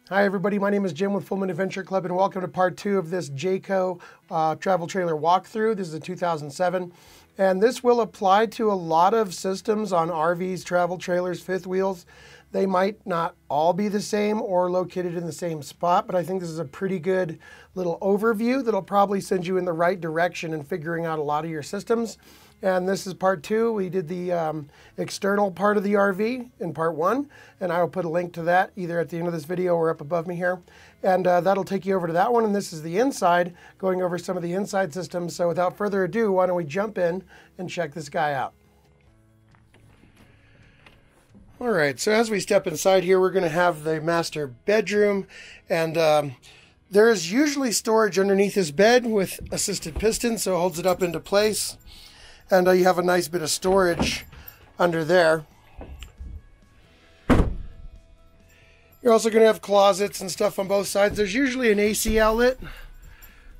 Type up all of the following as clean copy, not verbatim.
Hi everybody, my name is Jim with Fullman Adventure Club and welcome to part 2 of this Jayco travel trailer walkthrough. This is a 2007 and this will apply to a lot of systems on RVs, travel trailers, fifth wheels. They might not all be the same or located in the same spot, but I think this is a pretty good little overview that'll probably send you in the right direction in figuring out a lot of your systems. And this is part 2. We did the external part of the RV in part 1, and I will put a link to that either at the end of this video or up above me here. And that'll take you over to that one, and this is the inside, going over some of the inside systems. So without further ado, why don't we jump in and check this guy out. All right, so as we step inside here, we're going to have the master bedroom, and there's usually storage underneath this bed with assisted pistons, so it holds it up into place. And you have a nice bit of storage under there. You're also going to have closets and stuff on both sides. There's usually an AC outlet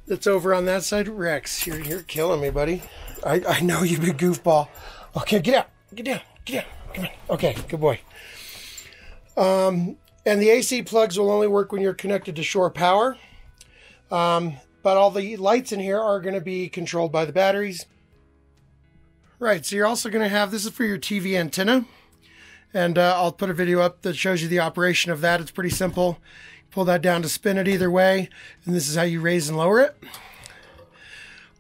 that's over on that side. Rex, you're killing me, buddy. I know you big goofball. Okay, get out. Get down. Get down. Come on. Okay, good boy. And the AC plugs will only work when you're connected to shore power. But all the lights in here are going to be controlled by the batteries. Right, so you're also going to have, this is for your TV antenna, and I'll put a video up that shows you the operation of that. It's pretty simple. Pull that down to spin it either way, and this is how you raise and lower it.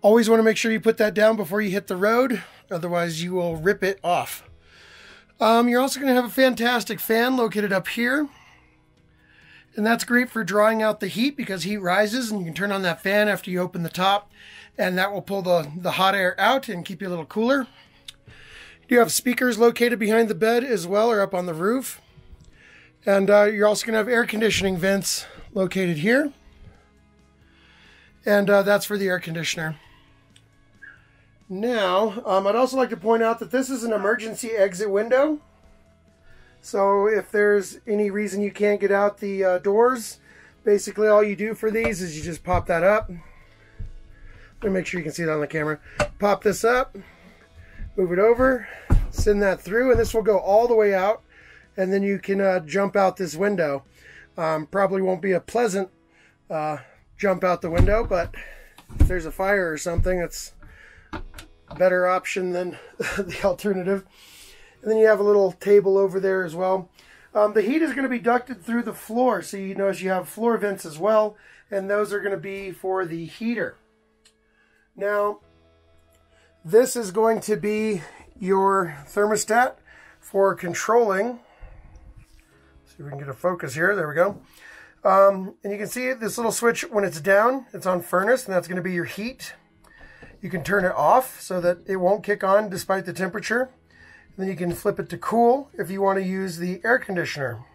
Always want to make sure you put that down before you hit the road, otherwise you will rip it off. You're also going to have a fantastic fan located up here, and that's great for drawing out the heat because heat rises, and you can turn on that fan after you open the top. And that will pull the hot air out and keep you a little cooler. You have speakers located behind the bed as well, or up on the roof. And you're also going to have air conditioning vents located here. And that's for the air conditioner. Now, I'd also like to point out that this is an emergency exit window. So if there's any reason you can't get out the doors, basically all you do for these is you just pop that up. Let me make sure you can see it on the camera. Pop this up, move it over, send that through, and this will go all the way out, and then you can jump out this window. Probably won't be a pleasant jump out the window, but if there's a fire or something, it's a better option than the alternative. And then you have a little table over there as well. The heat is going to be ducted through the floor, so you notice you have floor vents as well, and those are going to be for the heater. Now, this is going to be your thermostat for controlling. See if we can get a focus here. There we go. And you can see this little switch when it's down, it's on furnace, and that's going to be your heat. You can turn it off so that it won't kick on despite the temperature. And then you can flip it to cool if you want to use the air conditioner.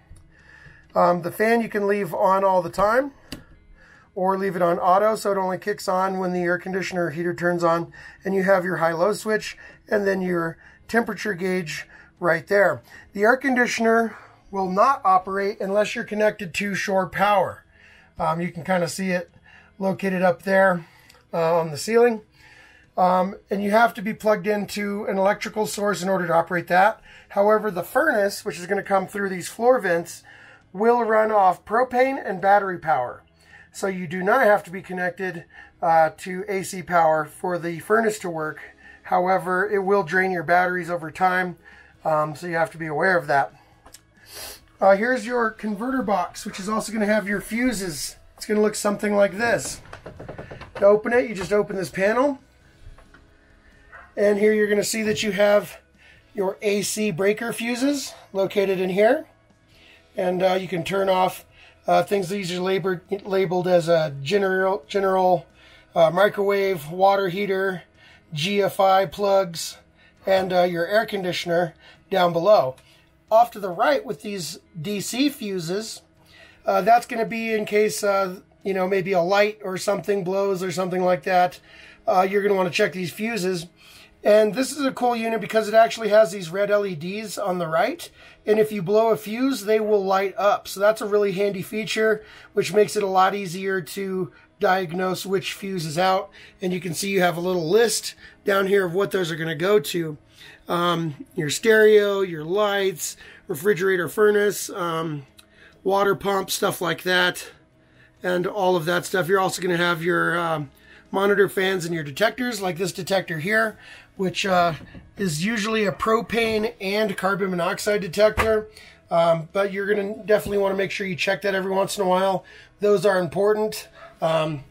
The fan you can leave on all the time, or leave it on auto so it only kicks on when the air conditioner or heater turns on, and you have your high-low switch and then your temperature gauge right there. The air conditioner will not operate unless you're connected to shore power. You can kind of see it located up there on the ceiling. And you have to be plugged into an electrical source in order to operate that. However, the furnace, which is going to come through these floor vents, will run off propane and battery power. So you do not have to be connected to AC power for the furnace to work. However, it will drain your batteries over time, so you have to be aware of that. Here's your converter box, which is also going to have your fuses. It's going to look something like this. To open it, you just open this panel. And here you're going to see that you have your AC breaker fuses located in here. And you can turn off things that these are labeled as a general microwave, water heater, GFI plugs, and your air conditioner down below. Off to the right with these DC fuses, that's going to be in case, you know, maybe a light or something blows or something like that. You're going to want to check these fuses. And this is a cool unit because it actually has these red LEDs on the right. And if you blow a fuse, they will light up. So that's a really handy feature, which makes it a lot easier to diagnose which fuse is out. And you can see you have a little list down here of what those are going to go to. Your stereo, your lights, refrigerator, furnace, water pump, stuff like that, and all of that stuff. You're also going to have your monitor fans and your detectors, like this detector here, which is usually a propane and carbon monoxide detector. But you're going to definitely want to make sure you check that every once in a while. Those are important. And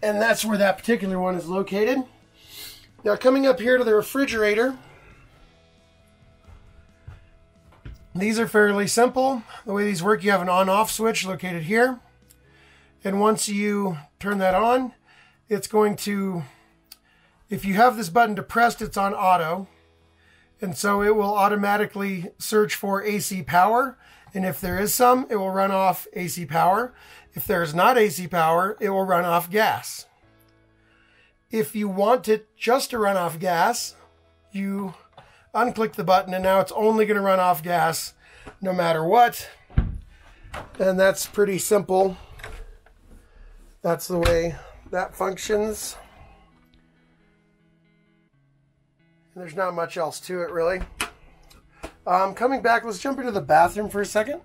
that's where that particular one is located. Now coming up here to the refrigerator, these are fairly simple. The way these work, you have an on-off switch located here. And once you turn that on, it's going to, if you have this button depressed, it's on auto. And so it will automatically search for AC power. And if there is some, it will run off AC power. If there is not AC power, it will run off gas. If you want it just to run off gas, you unclick the button and now it's only going to run off gas no matter what. And that's pretty simple. That's the way that functions. And there's not much else to it, really. Coming back, let's jump into the bathroom for a second.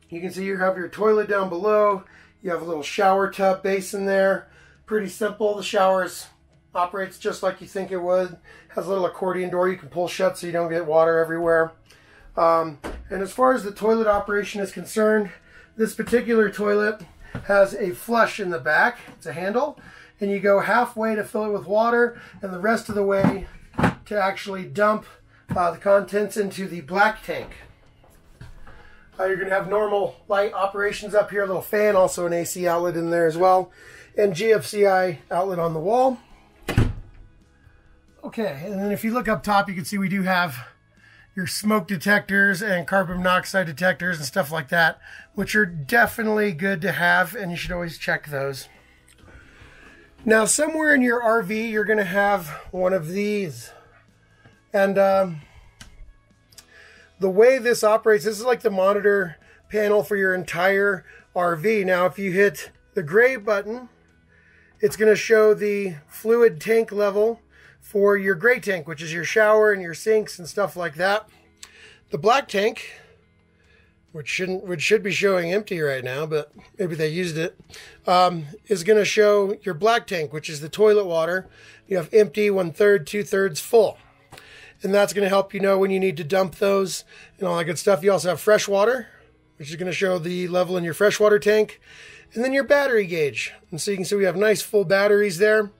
You can see you have your toilet down below. You have a little shower tub basin there. Pretty simple. The shower operates just like you think it would. Has a little accordion door you can pull shut so you don't get water everywhere. And as far as the toilet operation is concerned, this particular toilet has a flush in the back. It's a handle, and you go halfway to fill it with water and the rest of the way to actually dump the contents into the black tank. You're going to have normal light operations up here, a little fan, also an AC outlet in there as well, and GFCI outlet on the wall. Okay, and then if you look up top, you can see we do have your smoke detectors and carbon monoxide detectors and stuff like that, which are definitely good to have, and you should always check those. Now, somewhere in your RV, you're going to have one of these. And the way this operates, this is like the monitor panel for your entire RV. Now, if you hit the gray button, it's going to show the fluid tank level for your gray tank, which is your shower and your sinks and stuff like that. The black tank, which should be showing empty right now, but maybe they used it, is going to show your black tank, which is the toilet water. You have empty, 1/3, 2/3 full. And that's going to help you know when you need to dump those and all that good stuff. You also have fresh water, which is going to show the level in your freshwater tank. And then your battery gauge. And so you can see we have nice full batteries there.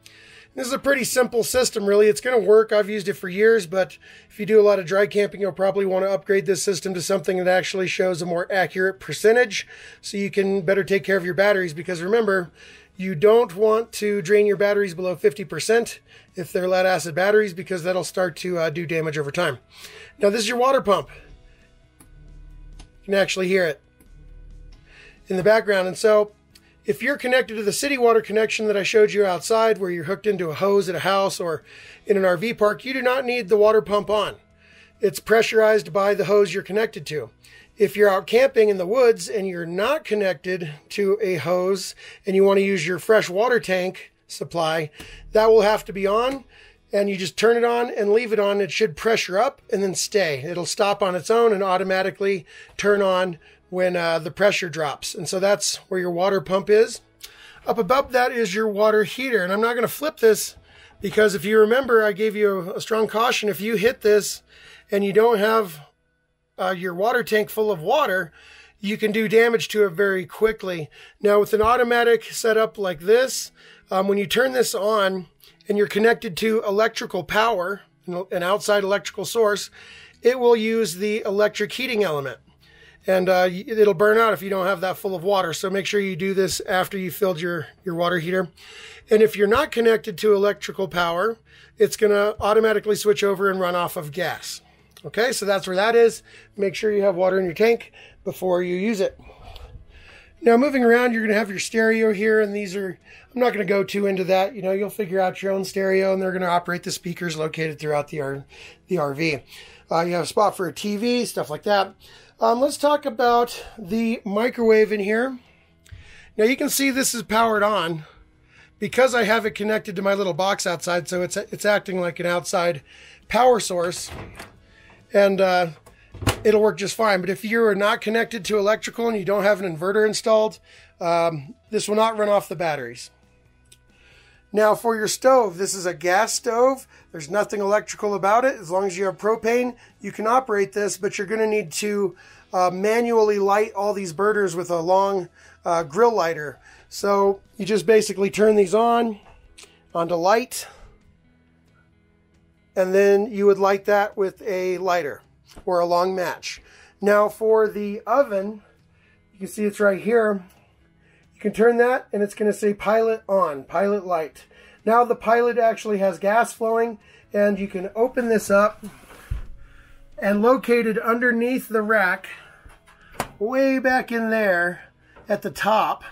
This is a pretty simple system, really. It's going to work. I've used it for years, but if you do a lot of dry camping, you'll probably want to upgrade this system to something that actually shows a more accurate percentage so you can better take care of your batteries. Because remember, you don't want to drain your batteries below 50% if they're lead acid batteries, because that'll start to do damage over time. Now, this is your water pump. You can actually hear it in the background. And so if you're connected to the city water connection that I showed you outside, where you're hooked into a hose at a house or in an RV park, you do not need the water pump on. It's pressurized by the hose you're connected to. If you're out camping in the woods and you're not connected to a hose and you want to use your fresh water tank supply, that will have to be on, and you just turn it on and leave it on. It should pressure up and then stay. It'll stop on its own and automatically turn on when the pressure drops. And so that's where your water pump is. Up above that is your water heater. And I'm not going to flip this because if you remember, I gave you a strong caution. If you hit this and you don't have your water tank full of water, you can do damage to it very quickly. Now, with an automatic setup like this, when you turn this on and you're connected to electrical power, an outside electrical source, it will use the electric heating element. And it'll burn out if you don't have that full of water. So make sure you do this after you filled your water heater. And if you're not connected to electrical power, it's going to automatically switch over and run off of gas. Okay, so that's where that is. Make sure you have water in your tank before you use it. Now, moving around, you're going to have your stereo here. And these are, I'm not going to go too into that. You know, you'll figure out your own stereo, and they're going to operate the speakers located throughout the RV. You have a spot for a TV, stuff like that. Let's talk about the microwave in here. Now you can see this is powered on because I have it connected to my little box outside, so it's acting like an outside power source. and it'll work just fine. But if you are not connected to electrical and you don't have an inverter installed, this will not run off the batteries. Now for your stove, this is a gas stove. There's nothing electrical about it. As long as you have propane, you can operate this, but you're going to need to manually light all these burners with a long grill lighter. So you just basically turn these onto light, and then you would light that with a lighter or a long match. Now for the oven, you can see it's right here. You can turn that and it's going to say pilot on, pilot light. Now the pilot actually has gas flowing, and you can open this up, and located underneath the rack, way back in there at the top,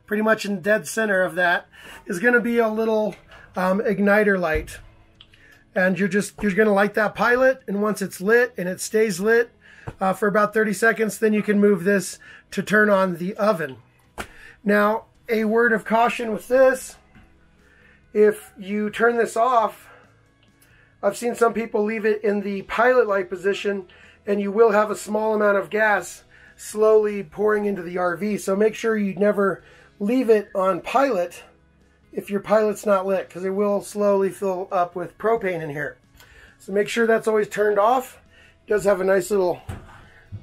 pretty much in dead center of that, is going to be a little igniter light. And you're going to light that pilot, and once it's lit and it stays lit for about 30 seconds, then you can move this to turn on the oven. Now, a word of caution with this: if you turn this off, I've seen some people leave it in the pilot light position, and you will have a small amount of gas slowly pouring into the RV. So make sure you never leave it on pilot if your pilot's not lit, because it will slowly fill up with propane in here. So make sure that's always turned off. It does have a nice little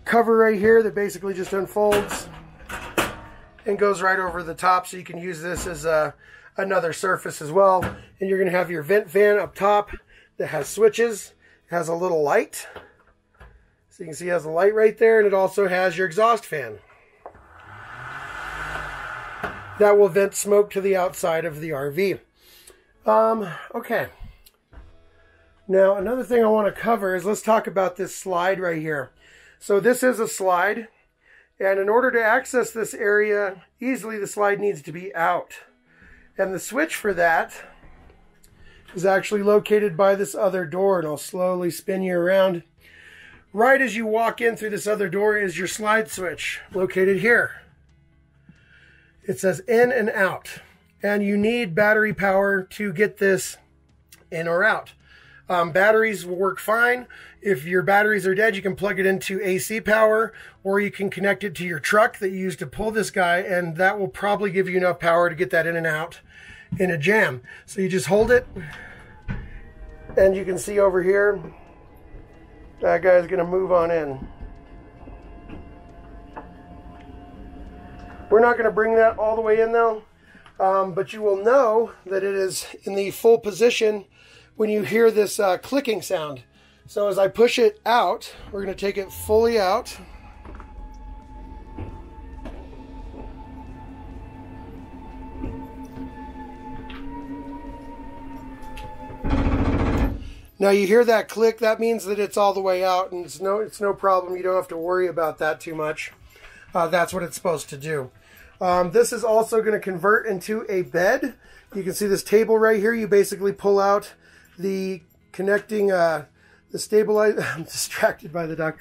cover right here that basically just unfolds and goes right over the top, so you can use this as another surface as well. And you're going to have your vent fan up top that has switches. It has a little light, so you can see it has a light right there, and it also has your exhaust fan that will vent smoke to the outside of the RV. Okay. Now another thing I want to cover is, let's talk about this slide right here. So this is a slide, and in order to access this area easily, the slide needs to be out. And the switch for that is actually located by this other door, and I'll slowly spin you around. Right as you walk in through this other door is your slide switch, located here. It says in and out, and you need battery power to get this in or out. Batteries will work fine. If your batteries are dead, you can plug it into AC power, or you can connect it to your truck that you use to pull this guy, and that will probably give you enough power to get that in and out in a jam. So you just hold it, and you can see over here, that guy's going to move on in. We're not going to bring that all the way in though, but you will know that it is in the full position when you hear this clicking sound. So as I push it out, we're going to take it fully out. Now you hear that click, that means that it's all the way out, and it's no problem. You don't have to worry about that too much. That's what it's supposed to do. This is also going to convert into a bed. You can see this table right here. You basically pull out the connecting, the stabilizer. I'm distracted by the dog.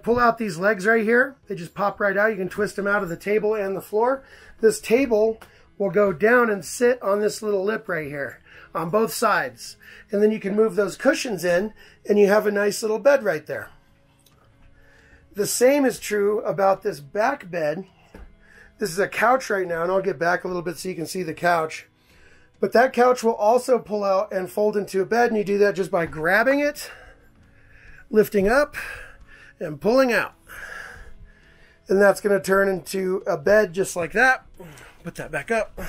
Pull out these legs right here. They just pop right out. You can twist them out of the table and the floor. This table will go down and sit on this little lip right here on both sides. And then you can move those cushions in, and you have a nice little bed right there. The same is true about this back bed. This is a couch right now, and I'll get back a little bit so you can see the couch. But that couch will also pull out and fold into a bed, and you do that just by grabbing it, lifting up, and pulling out. And that's going to turn into a bed just like that. Put that back up.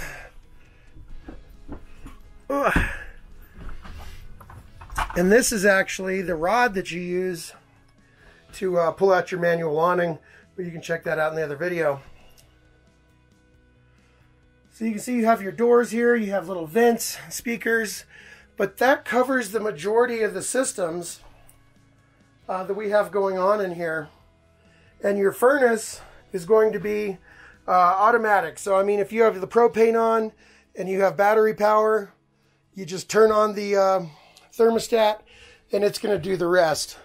And this is actually the rod that you use to pull out your manual awning, but you can check that out in the other video. So you can see you have your doors here, you have little vents, speakers, but that covers the majority of the systems that we have going on in here. And your furnace is going to be automatic. So I mean, if you have the propane on and you have battery power, you just turn on the thermostat and it's going to do the rest.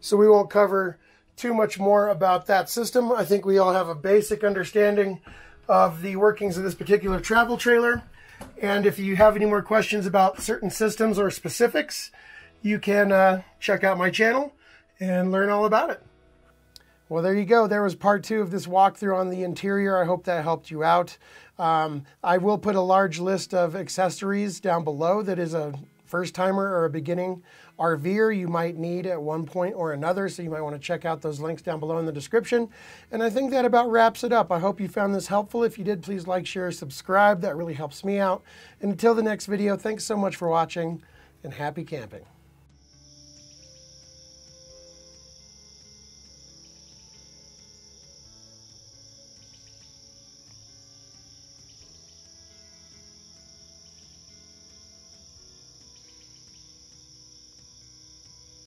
So we won't cover too much more about that system. I think we all have a basic understanding of the workings of this particular travel trailer. And if you have any more questions about certain systems or specifics, you can check out my channel and learn all about it. Well, there you go. There was part 2 of this walkthrough on the interior. I hope that helped you out. I will put a large list of accessories down below that is a first-timer or a beginning RVer you might need at one point or another, so you might want to check out those links down below in the description. And I think that about wraps it up. I hope you found this helpful. If you did, please like, share, subscribe. That really helps me out. And until the next video, thanks so much for watching, and happy camping.